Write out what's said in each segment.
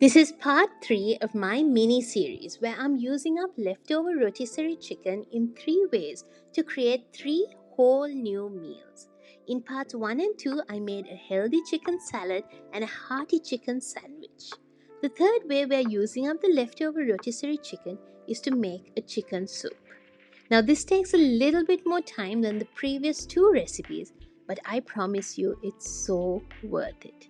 This is part 3 of my mini series where I'm using up leftover rotisserie chicken in 3 ways to create 3 whole new meals. In parts 1 and 2, I made a healthy chicken salad and a hearty chicken sandwich. The third way we're using up the leftover rotisserie chicken is to make a chicken soup. Now, this takes a little bit more time than the previous 2 recipes, but I promise you it's so worth it.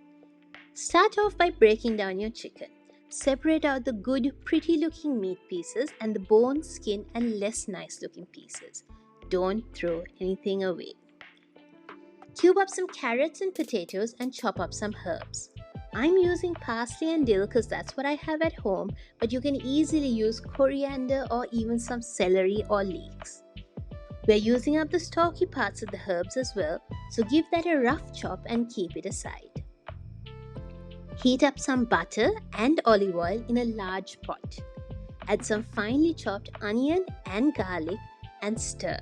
Start off by breaking down your chicken. Separate out the good, pretty looking meat pieces and the bone, skin, and less nice looking pieces. Don't throw anything away. Cube up some carrots and potatoes and chop up some herbs. I'm using parsley and dill because that's what I have at home, but you can easily use coriander or even some celery or leeks. We're using up the stalky parts of the herbs as well, so give that a rough chop and keep it aside. Heat up some butter and olive oil in a large pot. Add some finely chopped onion and garlic and stir.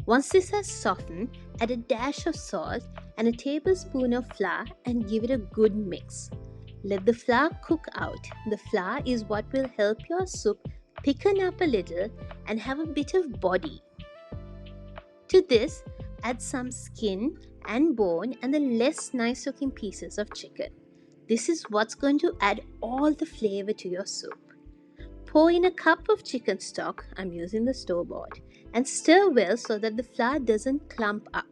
Once this has softened, add a dash of salt and a tablespoon of flour and give it a good mix. Let the flour cook out. The flour is what will help your soup thicken up a little and have a bit of body. To this, add some skin and bone and the less nice looking pieces of chicken. This is what's going to add all the flavor to your soup. Pour in a cup of chicken stock, I'm using the store-bought, and stir well so that the flour doesn't clump up.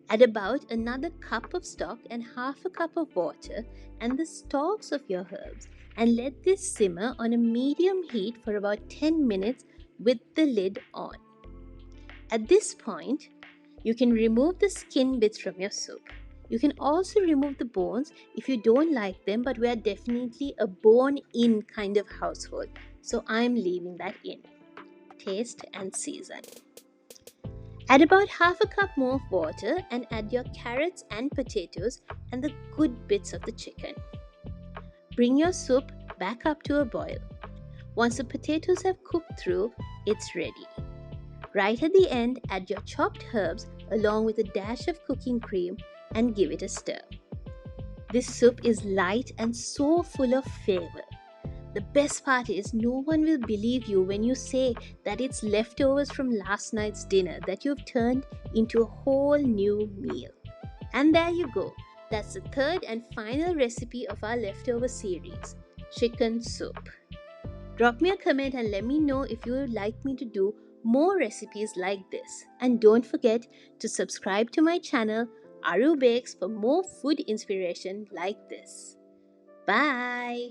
Add about another cup of stock and half a cup of water and the stalks of your herbs and let this simmer on a medium heat for about 10 minutes with the lid on. At this point, you can remove the skin bits from your soup. You can also remove the bones if you don't like them, but we are definitely a bone-in kind of household, so I'm leaving that in. Taste and season. Add about half a cup more of water and add your carrots and potatoes and the good bits of the chicken. Bring your soup back up to a boil. Once the potatoes have cooked through, it's ready. Right at the end, add your chopped herbs along with a dash of cooking cream and give it a stir. This soup is light and so full of flavor. The best part is no one will believe you when you say that it's leftovers from last night's dinner that you've turned into a whole new meal. And there you go. That's the third and final recipe of our leftover series, chicken soup. Drop me a comment and let me know if you would like me to do more recipes like this. And don't forget to subscribe to my channel, Arubakes, for more food inspiration like this. Bye!